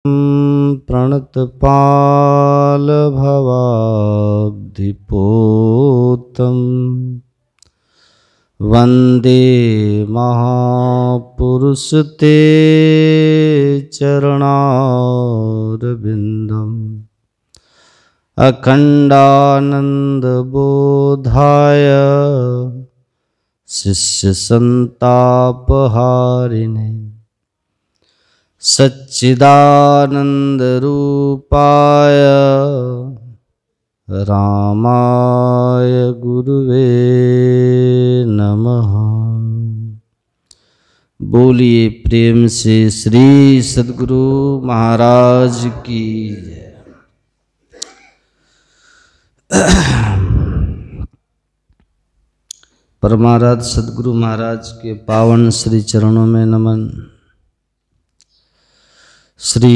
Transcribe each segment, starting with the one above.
प्रणतपालभवाब्धिपोतम् वन्दे महापुरुषते चरणारविन्दम् अखण्डानन्दबोधाय शिष्यसन्तापहारिणे सच्चिदानन्दरूपाय रामाय गुरुवे नमः। बोलिए प्रेम से श्री सद्गुरु महाराज की जय। परमाराध्य सद्गुरु महाराज के पावन श्री चरणों में नमन। श्री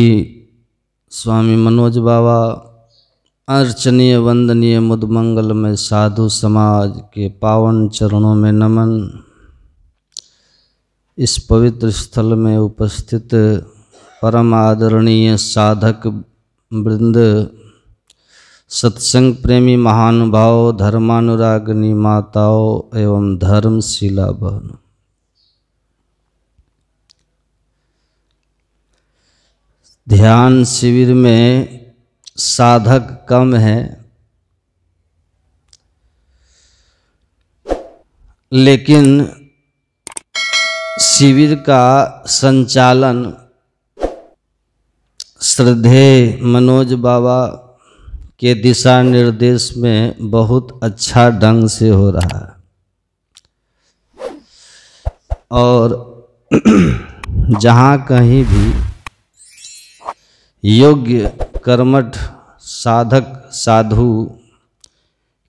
स्वामी मनोज बाबा अर्चनीय वंदनीय मुदमंगलमय साधु समाज के पावन चरणों में नमन। इस पवित्र स्थल में उपस्थित परम आदरणीय साधक वृंद, सत्संग प्रेमी महानुभाव, धर्मानुरागिनी माताओं एवं धर्मशिला बहनों, ध्यान शिविर में साधक कम है, लेकिन शिविर का संचालन श्रद्धेय मनोज बाबा के दिशा निर्देश में बहुत अच्छा ढंग से हो रहा है और जहाँ कहीं भी योग्य कर्मठ साधक साधु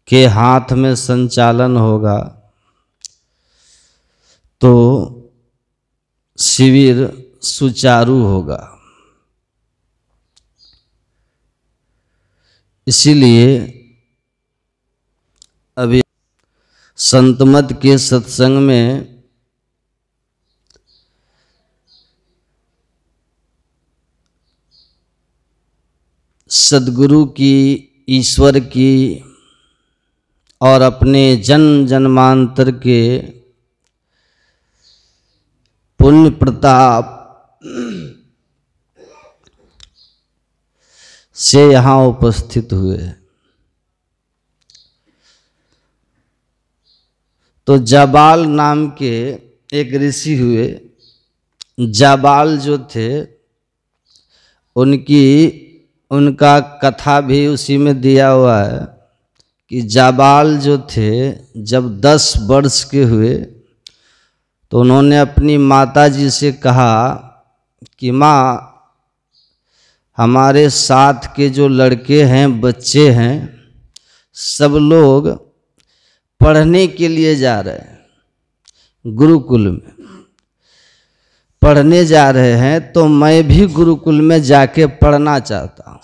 के हाथ में संचालन होगा तो शिविर सुचारू होगा। इसीलिए अभी संतमत के सत्संग में सद्गुरु की, ईश्वर की और अपने जन्म जन्मांतर के पुण्य प्रताप से यहाँ उपस्थित हुए। तो जाबाल नाम के एक ऋषि हुए। जाबाल जो थे उनका कथा भी उसी में दिया हुआ है कि जाबाल जो थे जब 10 वर्ष के हुए तो उन्होंने अपनी माता जी से कहा कि माँ, हमारे साथ के जो लड़के हैं, बच्चे हैं, सब लोग पढ़ने के लिए जा रहे हैं, गुरुकुल में पढ़ने जा रहे हैं, तो मैं भी गुरुकुल में जाके पढ़ना चाहता हूँ।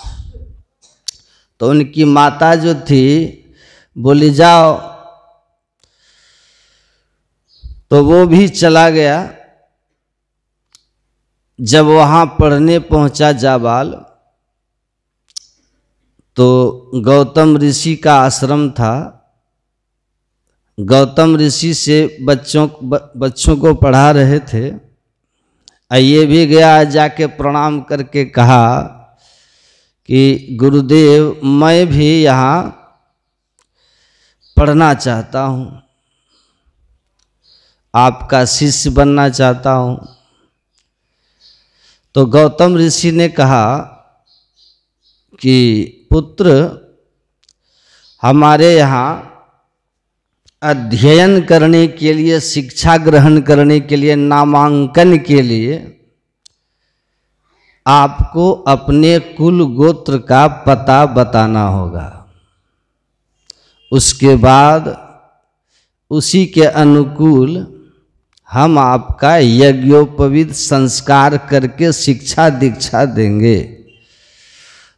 तो उनकी माता जो थी बोली जाओ, तो वो भी चला गया। जब वहाँ पढ़ने पहुँचा जाबाल, तो गौतम ऋषि का आश्रम था। गौतम ऋषि से बच्चों को पढ़ा रहे थे। ये भी गया, जाके प्रणाम करके कहा कि गुरुदेव, मैं भी यहाँ पढ़ना चाहता हूँ, आपका शिष्य बनना चाहता हूँ। तो गौतम ऋषि ने कहा कि पुत्र, हमारे यहाँ अध्ययन करने के लिए, शिक्षा ग्रहण करने के लिए, नामांकन के लिए आपको अपने कुल गोत्र का पता बताना होगा। उसके बाद उसी के अनुकूल हम आपका यज्ञोपवीत संस्कार करके शिक्षा दीक्षा देंगे।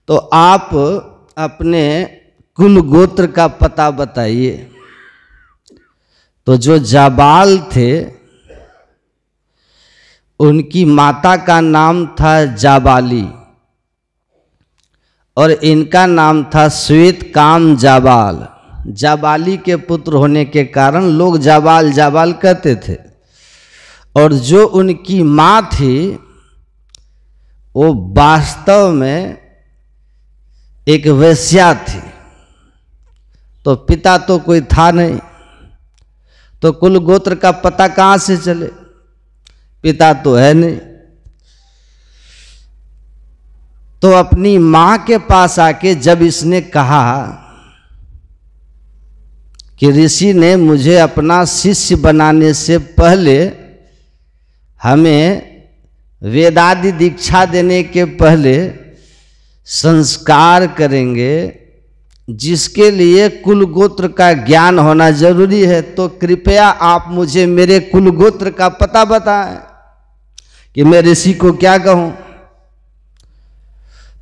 तो आप अपने कुल गोत्र का पता बताइए। तो जो जाबाल थे उनकी माता का नाम था जाबाली, और इनका नाम था श्वेत काम जाबाल। जाबाली के पुत्र होने के कारण लोग जाबाल जाबाल कहते थे। और जो उनकी माँ थी वो वास्तव में एक वेश्या थी। तो पिता तो कोई था नहीं, तो कुल गोत्र का पता कहाँ से चले, पिता तो है नहीं। तो अपनी माँ के पास आके जब इसने कहा कि ऋषि ने मुझे अपना शिष्य बनाने से पहले हमें वेदादि दीक्षा देने के पहले संस्कार करेंगे, जिसके लिए कुल गोत्र का ज्ञान होना जरूरी है, तो कृपया आप मुझे मेरे कुल गोत्र का पता बताएं कि मैं ऋषि को क्या कहूं।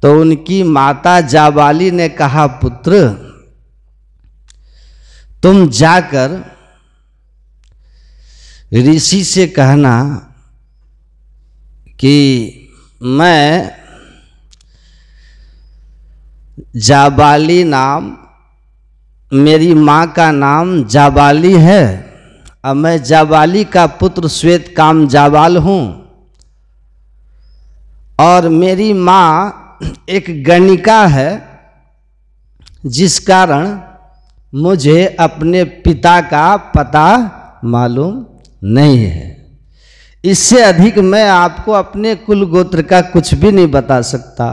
तो उनकी माता जाबाली ने कहा, पुत्र तुम जाकर ऋषि से कहना कि मैं जाबाली नाम, मेरी माँ का नाम जाबाली है और मैं जाबाली का पुत्र श्वेत काम जाबाल हूँ, और मेरी माँ एक गणिका है, जिस कारण मुझे अपने पिता का पता मालूम नहीं है। इससे अधिक मैं आपको अपने कुल गोत्र का कुछ भी नहीं बता सकता।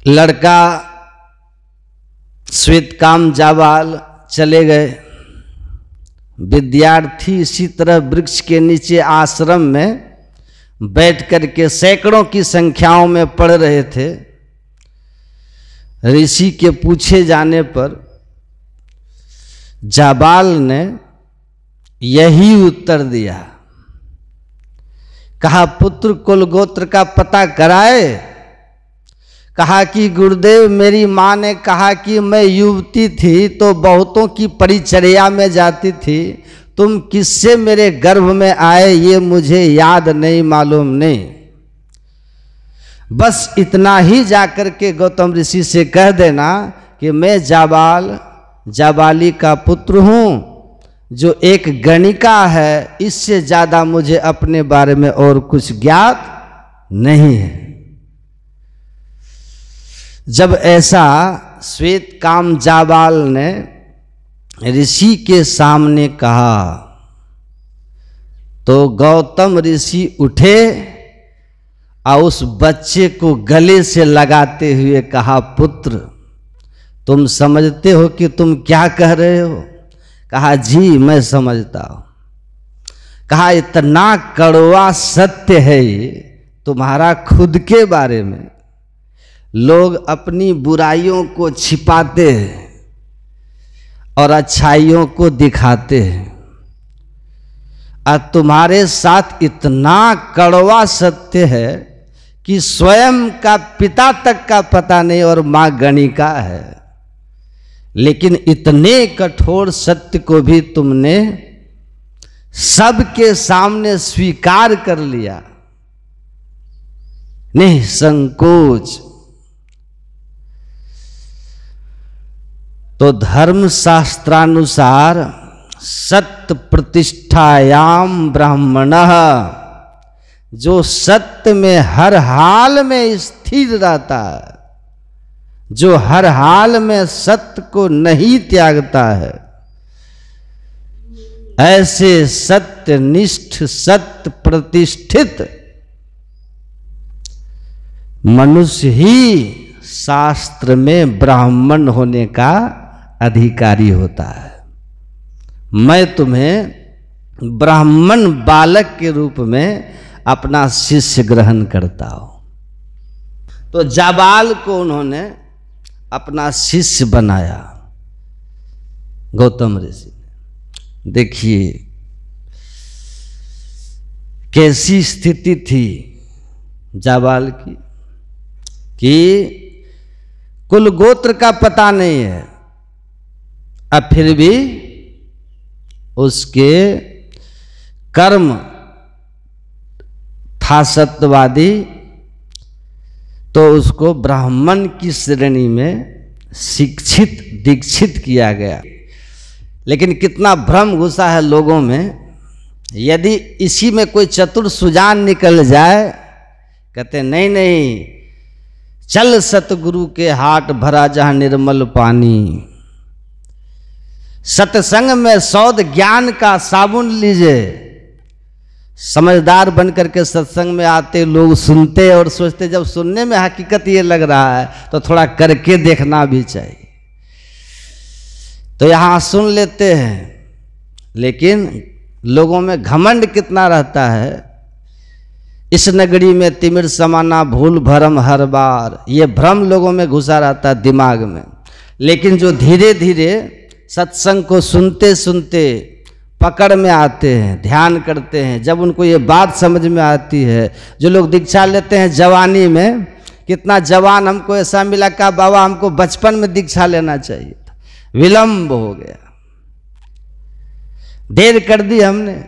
लड़का श्वेत काम जाबाल चले गए। विद्यार्थी इसी तरह वृक्ष के नीचे आश्रम में बैठ करके सैकड़ों की संख्याओं में पढ़ रहे थे। ऋषि के पूछे जाने पर जाबाल ने यही उत्तर दिया, कहा पुत्र कुल गोत्र का पता कराए। कहा कि गुरुदेव मेरी माँ ने कहा कि मैं युवती थी तो बहुतों की परिचर्या में जाती थी, तुम किससे मेरे गर्भ में आए ये मुझे याद नहीं, मालूम नहीं। बस इतना ही जाकर के गौतम ऋषि से कह देना कि मैं जाबाली का पुत्र हूँ जो एक गणिका है, इससे ज़्यादा मुझे अपने बारे में और कुछ ज्ञात नहीं है। जब ऐसा श्वेत काम जाबाल ने ऋषि के सामने कहा तो गौतम ऋषि उठे और उस बच्चे को गले से लगाते हुए कहा, पुत्र तुम समझते हो कि तुम क्या कह रहे हो? कहा जी मैं समझता हूं। कहा इतना कड़वा सत्य है ये तुम्हारा खुद के बारे में। लोग अपनी बुराइयों को छिपाते हैं और अच्छाइयों को दिखाते हैं, और तुम्हारे साथ इतना कड़वा सत्य है कि स्वयं का पिता तक का पता नहीं और मां गणिका है, लेकिन इतने कठोर सत्य को भी तुमने सबके सामने स्वीकार कर लिया, निसंकोच। तो धर्म शास्त्रानुसार सत्य प्रतिष्ठायाम ब्राह्मणः, जो सत्य में हर हाल में स्थिर रहता है, जो हर हाल में सत्य को नहीं त्यागता है, ऐसे सत्यनिष्ठ सत्य प्रतिष्ठित मनुष्य ही शास्त्र में ब्राह्मण होने का अधिकारी होता है। मैं तुम्हें ब्राह्मण बालक के रूप में अपना शिष्य ग्रहण करता हूं। तो जाबाल को उन्होंने अपना शिष्य बनाया गौतम ऋषि ने। देखिए कैसी स्थिति थी जाबाल की कि कुल गोत्र का पता नहीं है, अब फिर भी उसके कर्म था सत्यवादी तो उसको ब्राह्मण की श्रेणी में शिक्षित दीक्षित किया गया। लेकिन कितना भ्रम घुसा है लोगों में, यदि इसी में कोई चतुर सुजान निकल जाए, कहते नहीं नहीं, चल सतगुरु के हाट भरा जहां निर्मल पानी, सत्संग में सौद ज्ञान का साबुन लीजिए। समझदार बनकर के सत्संग में आते लोग सुनते और सोचते जब सुनने में हकीकत ये लग रहा है तो थोड़ा करके देखना भी चाहिए, तो यहाँ सुन लेते हैं। लेकिन लोगों में घमंड कितना रहता है, इस नगरी में तिमिर समाना भूल भरम हर बार, ये भ्रम लोगों में घुसा रहता है दिमाग में। लेकिन जो धीरे धीरे सत्संग को सुनते सुनते पकड़ में आते हैं, ध्यान करते हैं, जब उनको ये बात समझ में आती है, जो लोग दीक्षा लेते हैं जवानी में, कितना जवान हमको ऐसा मिला कि बाबा हमको बचपन में दीक्षा लेना चाहिए था, विलंब हो गया, देर कर दी हमने,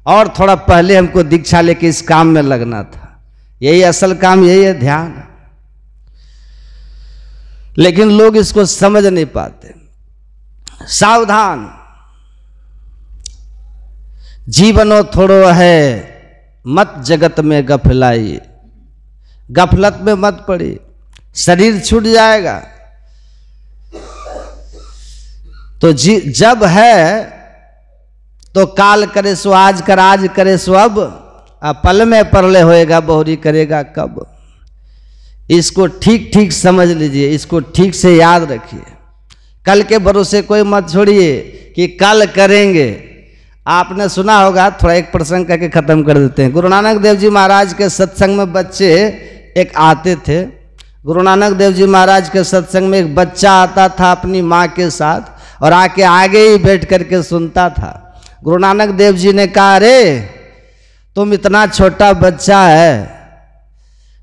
और थोड़ा पहले हमको दीक्षा लेके इस काम में लगना था। यही असल काम, यही है ध्यान। लेकिन लोग इसको समझ नहीं पाते। सावधान, जीवनो थोड़ो है, मत जगत में गफलाई, गफलत में मत पड़ी, शरीर छूट जाएगा। तो जब है तो काल करे सो आज कर, आज करे सो अब, पल में परले होएगा बहुरी करेगा कब। इसको ठीक ठीक समझ लीजिए, इसको ठीक से याद रखिए। कल के भरोसे कोई मत छोड़िए कि कल करेंगे। आपने सुना होगा, थोड़ा एक प्रसंग करके खत्म कर देते हैं। गुरु नानक देव जी महाराज के सत्संग में बच्चे एक आते थे। गुरु नानक देव जी महाराज के सत्संग में एक बच्चा आता था अपनी माँ के साथ, और आके आगे ही बैठ करके सुनता था। गुरु नानक देव जी ने कहा, अरे तुम इतना छोटा बच्चा है,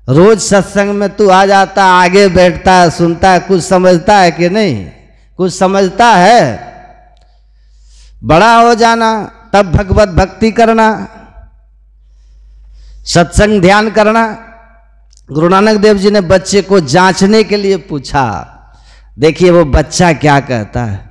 रोज सत्संग में तू आ जाता, आगे बैठता है, सुनता है, कुछ समझता है कि नहीं? कुछ समझता है? बड़ा हो जाना तब भगवत भक्ति करना, सत्संग ध्यान करना। गुरु नानक देव जी ने बच्चे को जांचने के लिए पूछा। देखिए वो बच्चा क्या कहता है।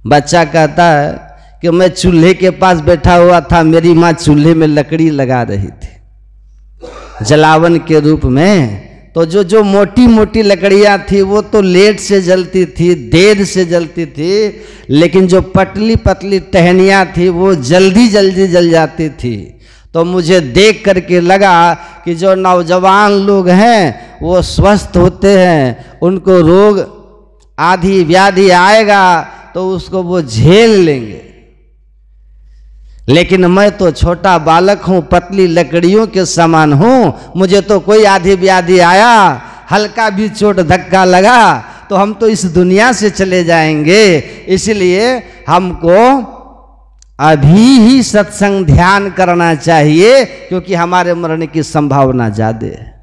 बच्चा कहता है कि मैं चूल्हे के पास बैठा हुआ था, मेरी माँ चूल्हे में लकड़ी लगा रही थी जलावन के रूप में। तो जो मोटी मोटी लकड़ियाँ थी वो तो लेट से जलती थी, देर से जलती थी, लेकिन जो पतली पतली टहनियाँ थी वो जल्दी जल्दी जल जाती थी। तो मुझे देख करके लगा कि जो नौजवान लोग हैं वो स्वस्थ होते हैं, उनको रोग आदि व्याधि आएगा तो उसको वो झेल लेंगे, लेकिन मैं तो छोटा बालक हूँ, पतली लकड़ियों के समान हूँ, मुझे तो कोई आधी व्याधि आया, हल्का भी चोट धक्का लगा तो हम तो इस दुनिया से चले जाएंगे। इसलिए हमको अभी ही सत्संग ध्यान करना चाहिए, क्योंकि हमारे मरने की संभावना ज्यादा है।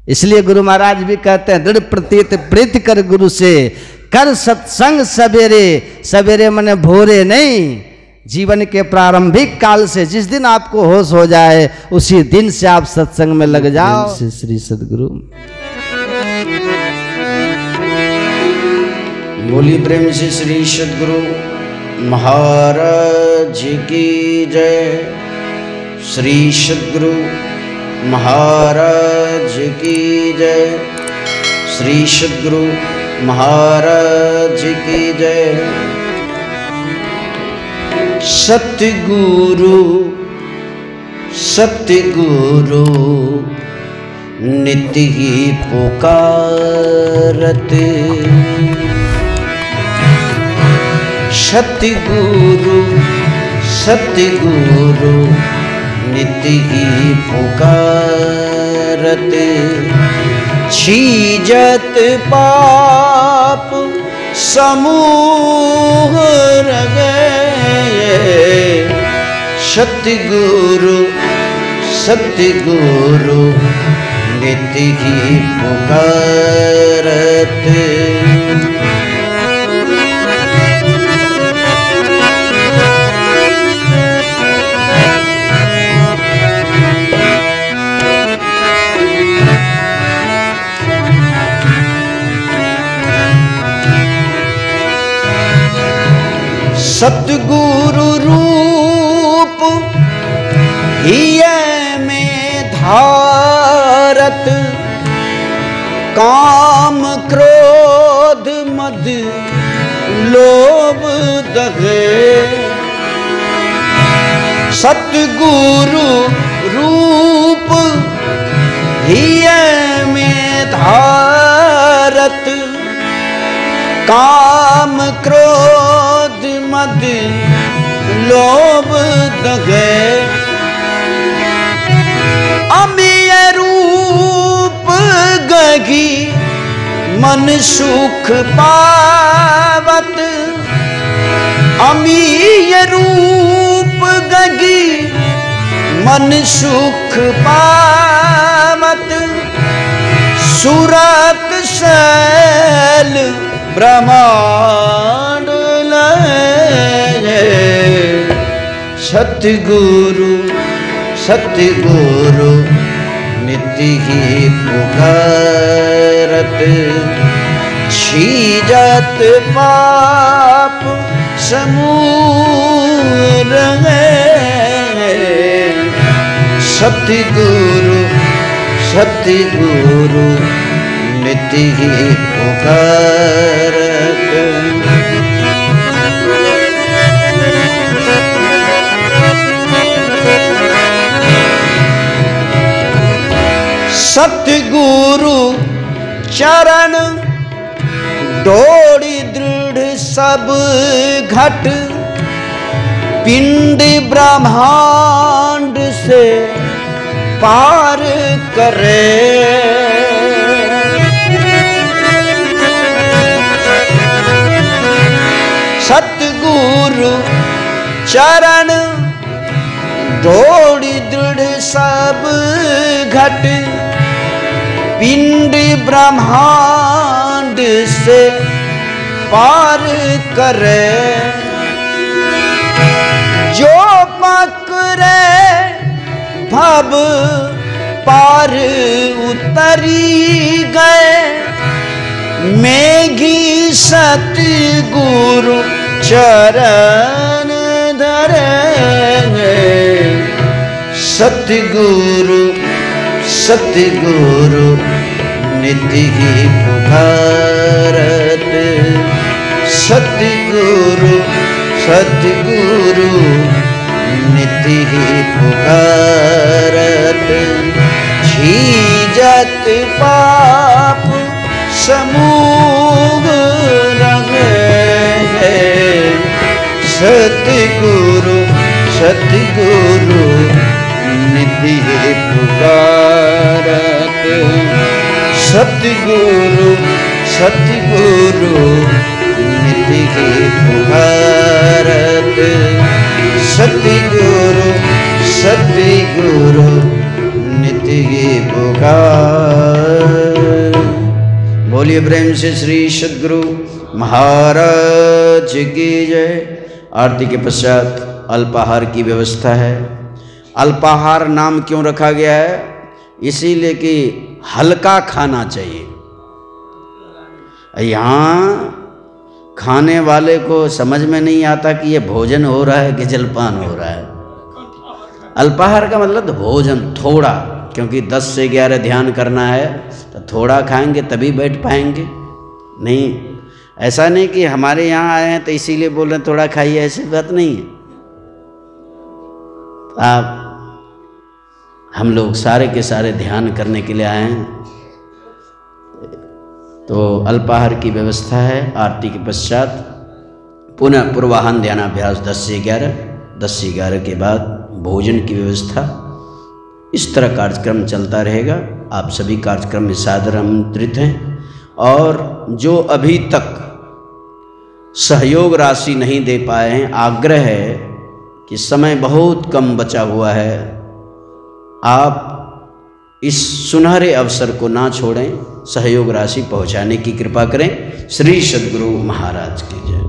इसलिए गुरु महाराज भी कहते हैं, दृढ़ प्रतीत प्रीत कर गुरु से, कर सत्संग सवेरे, सवेरे मने भोरे नहीं, जीवन के प्रारंभिक काल से जिस दिन आपको होश हो जाए उसी दिन से आप सत्संग में लग जाओ। श्री सद्गुरु बोली प्रेम से श्री सद्गुरु महाराज की जय। श्री सद्गुरु महाराज की जय। श्री सद्गुरु महाराज की जय। सतगुरु सतगुरु नित्य ही पुकारत, सतगुरु सतगुरु नित्य ही पुकारत, छीजत पाप समूह रगे, सतगुरु सतगुरु नित्य ही पुकारत। सतगुरु रूप हिय में धारत, काम क्रोध मद लोभ दगे। सतगुरु रूप हिय में धारत, काम क्रोध मद लोभ दगे। अमीय रूप गगी मन सुख पावत, अमीय रूप गगी मन सुख पावत। सुरत शैल ब्रह्मांड लय, सतगुरु सतगुरु नित्य ही पुकारत। छीजत पाप समूर है, सतगुरु सतगुरु नित्य ही पुकारत। सतगुरु चरण डोरी दृढ़ सब घट, पिंड ब्रह्मांड से पार करे। सतगुरु चरण डोरी दृढ़ सब घट, पिंड ब्रह्मांड से पार करे। जो पकड़े भव पार उतरी गए, मेघी सतगुरु चरण धरेंगे। सतगुरु सतगुरु नित्य ही पुकारत। सतगुरु सतगुरु नित्य ही पुकारत। छीजत पाप समूह रंगे, सतगुरु सतगुरु नित्य ही पुकारत। सतगुरु सतगुरु नित्य ही पुकारत। सतगुरु सतगुरु नित्य ही पुकार। बोलिए प्रेम से श्री सद्गुरु महाराज की जय। आरती के पश्चात अल्पाहार की व्यवस्था है। अल्पाहार नाम क्यों रखा गया है? इसीलिए कि हल्का खाना चाहिए। यहाँ खाने वाले को समझ में नहीं आता कि ये भोजन हो रहा है कि जलपान हो रहा है। अल्पाहार का मतलब भोजन थोड़ा, क्योंकि 10 से 11 ध्यान करना है तो थोड़ा खाएंगे तभी बैठ पाएंगे। नहीं, ऐसा नहीं कि हमारे यहाँ आए हैं तो इसीलिए बोल रहे हैं थोड़ा खाइए, ऐसी बात नहीं है। आप हम लोग सारे के सारे ध्यान करने के लिए आए हैं, तो अल्पाहार की व्यवस्था है। आरती के पश्चात पुनः पूर्वाहन ध्यानाभ्यास 10 से 11, 10 से 11 के बाद भोजन की व्यवस्था। इस तरह कार्यक्रम चलता रहेगा। आप सभी कार्यक्रम में सादर आमंत्रित हैं। और जो अभी तक सहयोग राशि नहीं दे पाए हैं, आग्रह है कि समय बहुत कम बचा हुआ है, आप इस सुनहरे अवसर को ना छोड़ें, सहयोग राशि पहुंचाने की कृपा करें। श्री सद्गुरु महाराज की जय।